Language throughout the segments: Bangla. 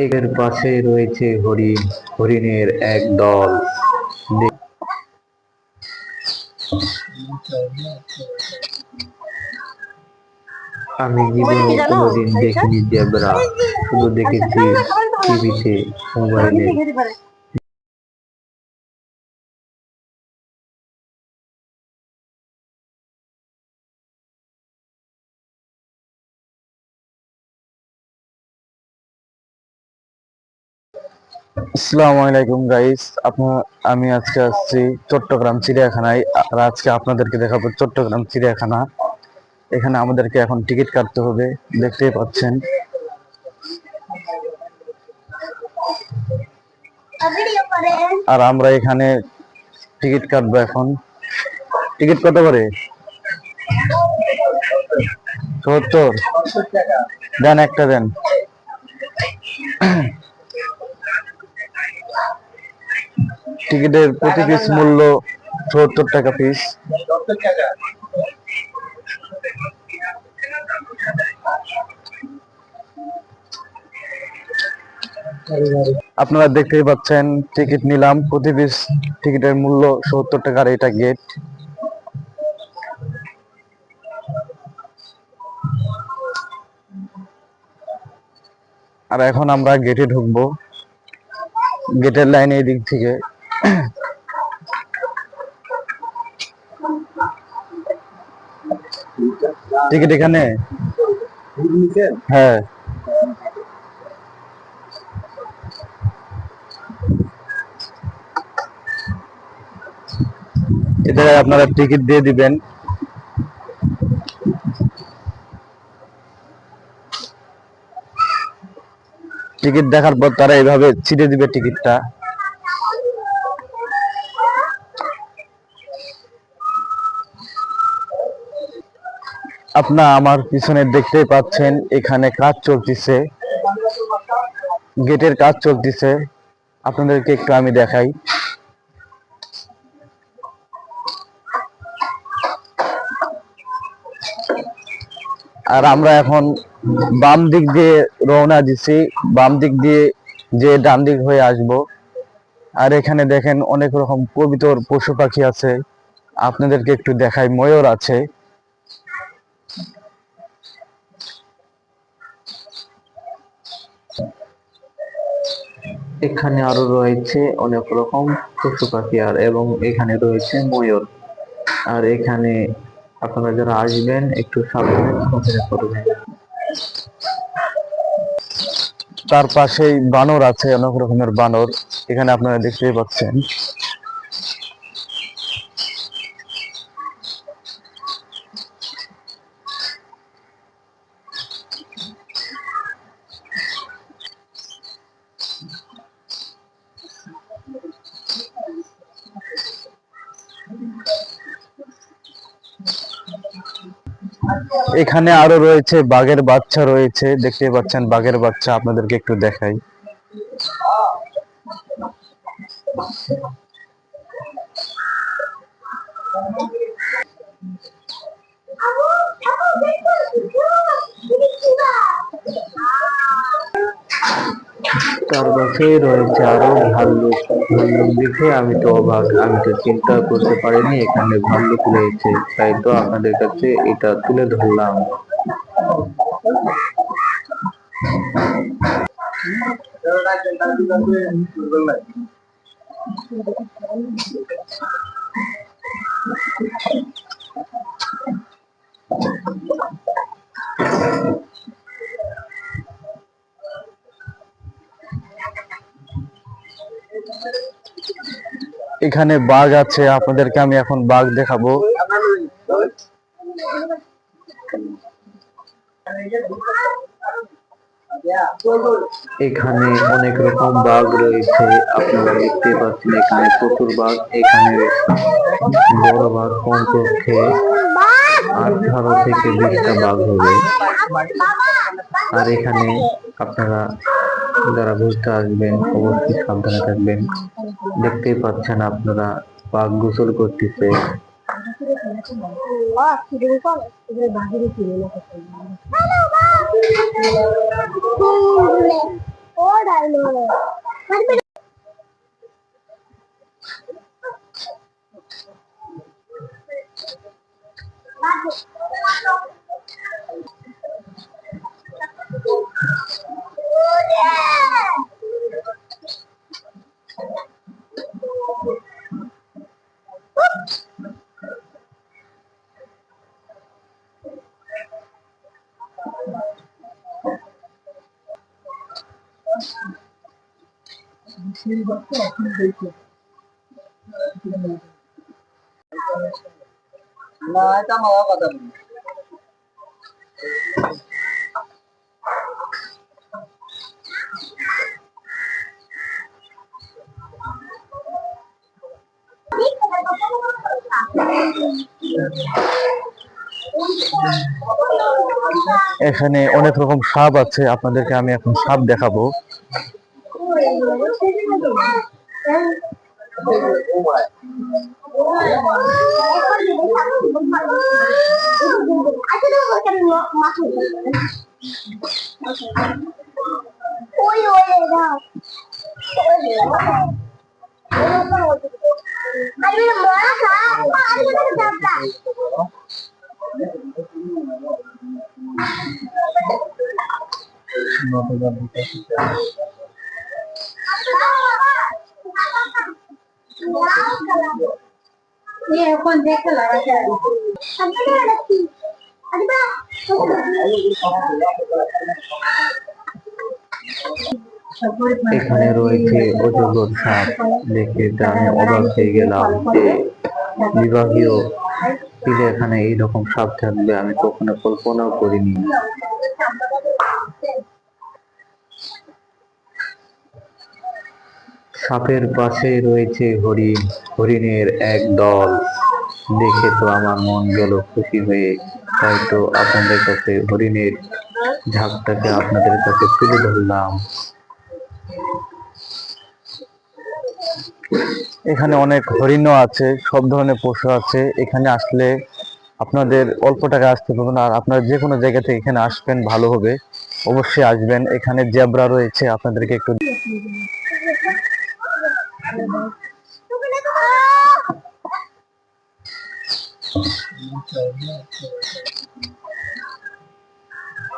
এর পাশে রয়েছে হরিণ, হরিণের এক দল। আমি জীবনে কোনোদিন দেখিনি জেব্রা, শুধু দেখেছি টিভিতে, মোবাইলে। আসসালামু আলাইকুম গাইস, আমি আজকে আসছি চট্টগ্রাম চিড়িয়াখানায়। আর আজকে আপনাদেরকে দেখাবো চট্টগ্রাম চিড়িয়াখানা। এখানে আমাদেরকে এখন টিকিট কাটতে হবে, দেখতেই পাচ্ছেন। আর আমরা এখানে টিকিট কাটবো এখন। টিকিট কত করে? ৭০। দেন, একটা দেন। টিকিটের প্রতি পিস মূল্য ৭০ টাকা পিস। আপনারা দেখতেই পাচ্ছেন, টিকিট নিলাম, প্রতি পিস টিকিটের মূল্য ৭০ টাকার। এটা গেট। আর এখন আমরা গেটে ঢুকবো। গেটের লাইন এই দিক থেকে। টিকিট এখানে? হ্যাঁ। এটা আপনারা টিকিট দিয়ে দিবেন। টিকিট দেখার পর তারা এইভাবে ছিঁড়ে দিবে টিকিটটা। আপনারা আমার পিছনে দেখতেই পাচ্ছেন, এখানে কাজ চলতেছে, গেটের কাজ চলতেছে। আপনাদেরকে একটু আমি দেখাই। আর আমরা এখন বাম দিক দিয়ে রওনা দিছি, বাম দিক দিয়ে যে ডান দিক হয়ে আসব। আর এখানে দেখেন অনেক রকম পবিত্র পশু পাখি আছে, আপনাদেরকে একটু দেখাই। ময়ূর আছে। এখানে আরো রয়েছে অনেক রকম পশু পাখি, আর এবং এখানে রয়েছে ময়ূর। আর এখানে আপনারা যারা আসবেন একটু সাবধানে চলাফেরা করবেন। তার পাশেই বানর আছে, অনেক রকমের বানর এখানে আপনারা দেখতেই পাচ্ছেন। এখানে আরো রয়েছে বাঘের বাচ্চা রয়েছে, দেখতে পাচ্ছেন বাঘের বাচ্চা। আপনাদেরকে একটু দেখাই। তার পাশেই রয়েছে আরো ভাল্লুক। ভাল্লুক দেখে আমি তো অবাক, আমি তো চিন্তা করতে পারিনি এখানে ভাল্লুক রয়েছে, তাই তো আপনাদের কাছে এটা তুলে ধরলাম। এখানে বাঘ আছে, আপনাদেরকে আমি এখন বাঘ দেখাবো। এখানে অনেক রকম বাঘ রয়েছে, আপনারা দেখতে পাচ্ছেন। এখানে প্রচুর বাঘ, এখানে বড় বাঘ কমপক্ষে 18 থেকে 20টা বাঘ হবে। আর এখানে আপনারা যারা ঘুরতে আসবেন অবশ্যই সাবধানে থাকবেন। দেখতেই পাচ্ছেন আপনারা বাঘ গোসল করতেছে। না এটা আমার কথা না। এখানে অনেক রকম সাপ আছে, আপনাদেরকে আমি এখন সাপ দেখাবো। এখন দেখতে লাগাচ্ছে এখানে রয়েছে অজগর সাপ। দেখে আমি অবাক হয়ে গেলাম যে বিভাগীয় চিড়িয়াখানে এইরকম সাপ থাকবে আমি কখনো কল্পনাও করিনি। সাপের পাশে রয়েছে হরিণ, হরিণের এক দল। দেখে তো আমার মন গেল খুশি হয়ে। তাই তো আপনাদের কাছে হরিণের ঝাঁকটাকে আপনাদের কাছে তুলে ধরলাম। এখানে অনেক হরিণও আছে, সব ধরনের পশু আছে। এখানে আসলে আপনাদের অল্প টাকা আসতে পারবেন, আর আপনারা যে কোনো জায়গা থেকে এখানে আসবেন ভালো হবে। অবশ্যই আসবেন। এখানে জেব্রা রয়েছে, আপনাদেরকে একটু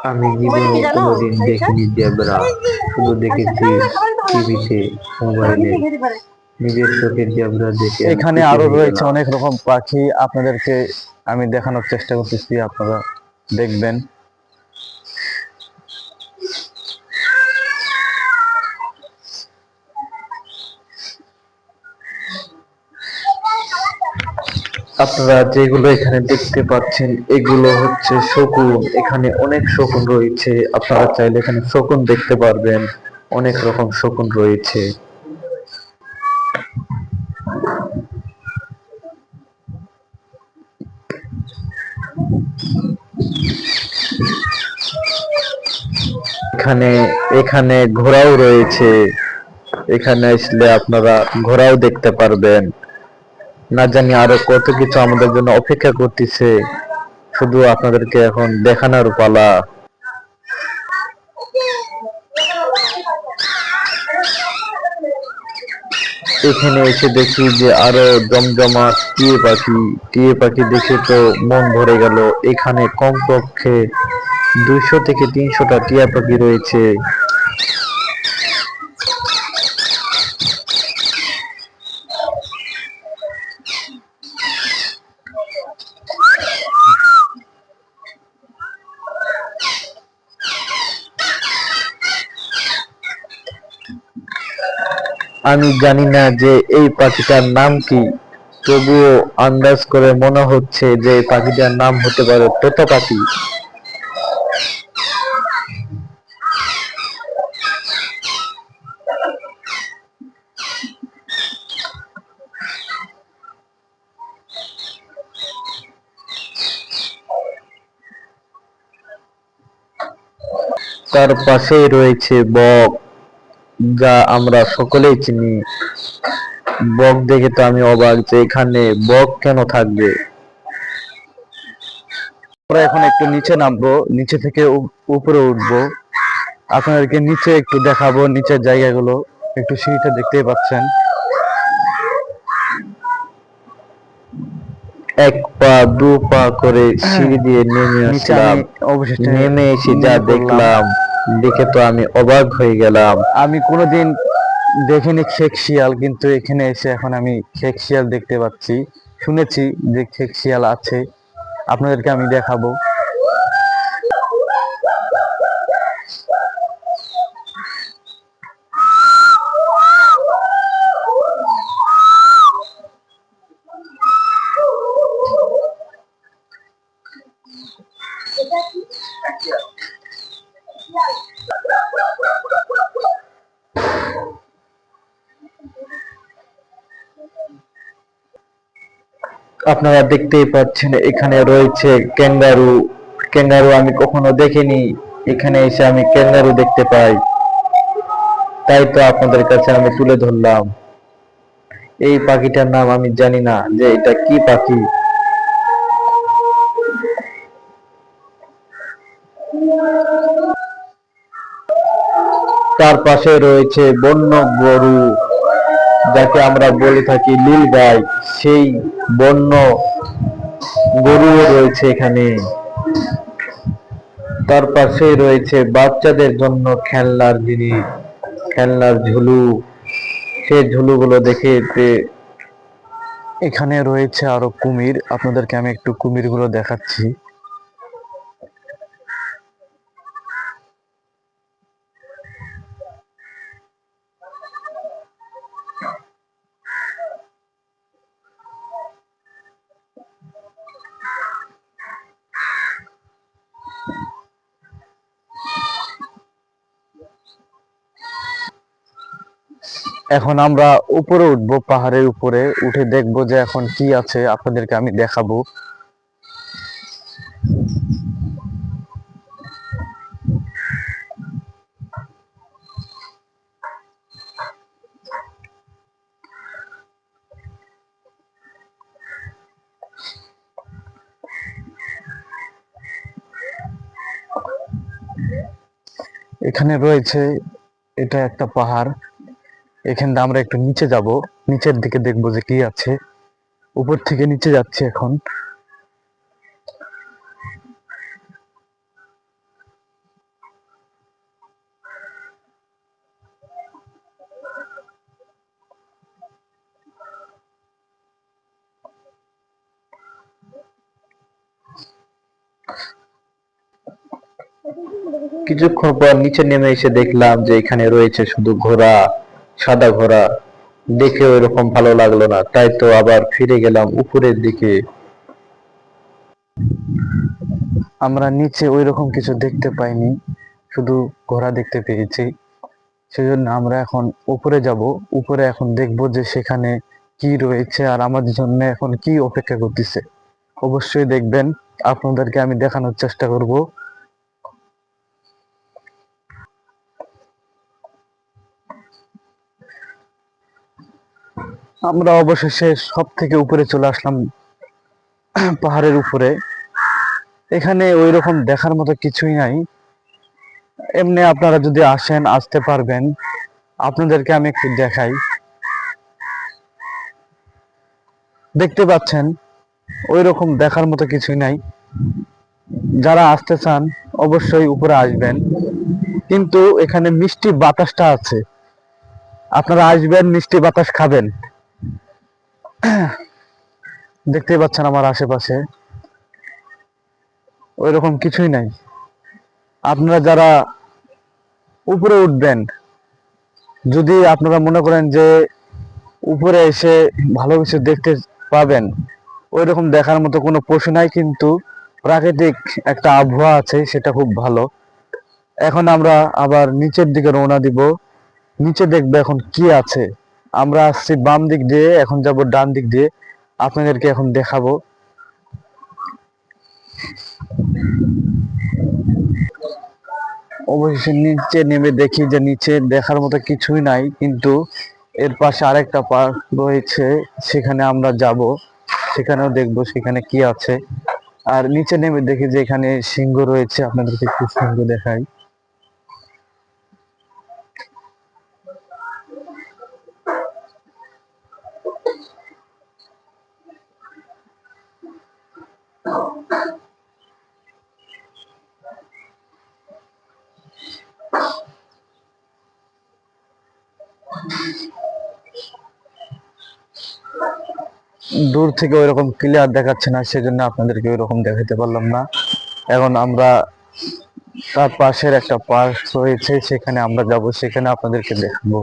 আমি জীবনে কোনোদিন দেখিনি জেব্রা, শুধু দেখেছি টিভিতে, মোবাইলে। নিজের চোখের জেব্রা দেখে এখানে আরো রয়েছে অনেক রকম পাখি, আপনাদেরকে আমি দেখানোর চেষ্টা করতেছি, আপনারা দেখবেন। আপনারা যেগুলো এখানে দেখতে পাচ্ছেন এগুলো হচ্ছে শকুন। এখানে অনেক শকুন রয়েছে, আপনারা চাইলে এখানে শকুন দেখতে পারবেন। অনেক রকম শকুন রয়েছে। এখানে এখানে ঘোড়াও রয়েছে। এখানে আসলে আপনারা ঘোড়াও দেখতে পারবেন। না জানি আরো কত কিছু আমাদের জন্য অপেক্ষা করতেছে, শুধু আপনাদেরকে এখন দেখানোর পালা। এখানে এসে দেখি যে আরো জমজমাট টিয়ে পাখি। টিয়ে পাখি দেখে তো মন ভরে গেল। এখানে কমপক্ষে 200 থেকে 300টা টিয়া পাখি রয়েছে। আমি জানি না যে এই পাখিটার নাম কি, তবুও আন্দাজ করে মনে হচ্ছে যে এই পাখিটার নাম হতে পারে তোতা পাখি। তার পাশেই রয়েছে বক, যা আমরা সকলেই চিনি। বক দেখে তো আমি অবাক যে এখানে বক কেন থাকবে। আমরা এখন একটু নিচে নামবো, নিচে থেকে উপরে উঠবো, আপনাদেরকে নিচে একটু দেখাবো নিচের জায়গাগুলো। একটু সিঁড়িটা দেখতেই পাচ্ছেন। এক পা দু পা করে সিঁড়ি দিয়ে নেমে নিচে আমি আসলাম। অবশেষে নেমে এসে যা নেমে পড়লাম। দেখলাম, দেখে তো আমি অবাক হয়ে গেলাম। আমি কোনোদিন দেখিনি খেক শিয়াল, কিন্তু এখানে এসে এখন আমি খেক শিয়াল দেখতে পাচ্ছি। শুনেছি যে খেক শিয়াল আছে, আপনাদেরকে আমি দেখাবো। আপনারা দেখতেই পাচ্ছেন এখানে রয়েছে ক্যাঙ্গারু। ক্যাঙ্গারু আমি কখনো দেখিনি, এখানে এসে আমি ক্যাঙ্গারু দেখতে পাই, তাই তো আপনাদের কাছে আমি তুলে ধরলাম। এই পাখিটার নাম আমি জানি না যে এটা কি পাখি। তার পাশে রয়েছে বন্য গরু, যাকে আমরা বলে থাকি নীলগাই। সেই বন্য গরুও রয়েছে এখানে। তার পাশে রয়েছে বাচ্চাদের জন্য খেলনার জিনিস, খেলনার ঝুলু। সেই ঝুলুগুলো দেখে এখানে রয়েছে আরো কুমির, আপনাদেরকে আমি একটু কুমিরগুলো দেখাচ্ছি। এখন আমরা উপরে উঠবো, পাহাড়ের উপরে উঠে দেখবো যে এখন কি আছে, আপনাদেরকে আমি দেখাবো। এখানে রয়েছে, এটা একটা পাহাড়। এখান থেকে আমরা একটু নিচে যাব, নিচের দিকে দেখবো যে কি আছে। উপর থেকে নিচে যাচ্ছে এখন। কিছুক্ষণ পর নিচে নেমে এসে দেখলাম যে এখানে রয়েছে শুধু ঘোড়া, সাদা ঘোড়া। দেখে ওইরকম ভালো লাগলো না, তাই তো আবার ফিরে গেলাম উপরের দিকে। আমরা নিচে ওই রকম কিছু দেখতে পাইনি, শুধু ঘোড়া দেখতে পেয়েছি। সেজন্য আমরা এখন উপরে যাব, উপরে এখন দেখবো যে সেখানে কি রয়েছে আর আমাদের জন্য এখন কি অপেক্ষা করতেছে। অবশ্যই দেখবেন, আপনাদেরকে আমি দেখানোর চেষ্টা করব। আমরা অবশেষে সব থেকে উপরে চলে আসলাম, পাহাড়ের উপরে। এখানে ওই রকম দেখার মতো কিছুই নাই। এমনি আপনারা যদি আসেন, আসতে পারবেন। আপনাদেরকে আমি একটু দেখাই। দেখতে পাচ্ছেন ওই রকম দেখার মতো কিছুই নাই। যারা আসতে চান অবশ্যই উপরে আসবেন, কিন্তু এখানে মিষ্টি বাতাসটা আছে। আপনারা আসবেন, মিষ্টি বাতাস খাবেন। দেখতেই পাচ্ছেন আমার আশেপাশে ওই রকম কিছুই নাই। আপনারা যারা উপরে উঠবেন, যদি আপনারা মনে করেন যে উপরে এসে ভালো কিছু দেখতে পাবেন, ওই রকম দেখার মতো কোনো পশু নাই, কিন্তু প্রাকৃতিক একটা আবহাওয়া আছে, সেটা খুব ভালো। এখন আমরা আবার নিচের দিকে রওনা দিব, নিচে দেখবো এখন কি আছে। আমরা আসছি বাম দিক দিয়ে, এখন যাব ডান দিক দিয়ে, আপনাদেরকে এখন দেখাবো। অবশেষে নিচে নেমে দেখি যে নিচে দেখার মতো কিছুই নাই, কিন্তু এর পাশে আরেকটা পার্ক রয়েছে, সেখানে আমরা যাব, সেখানেও দেখবো সেখানে কি আছে। আর নিচে নেমে দেখি যে এখানে সিংহ রয়েছে, আপনাদেরকে একটু সিংহ দেখাই। দূর থেকে ওইরকম ক্লিয়ার দেখাচ্ছে না, সেজন্য আপনাদেরকে ওইরকম দেখাতে পারলাম না। এখন আমরা তার পাশের একটা পার্ক রয়েছে, সেখানে আমরা যাব, সেখানে আপনাদেরকে দেখাবো।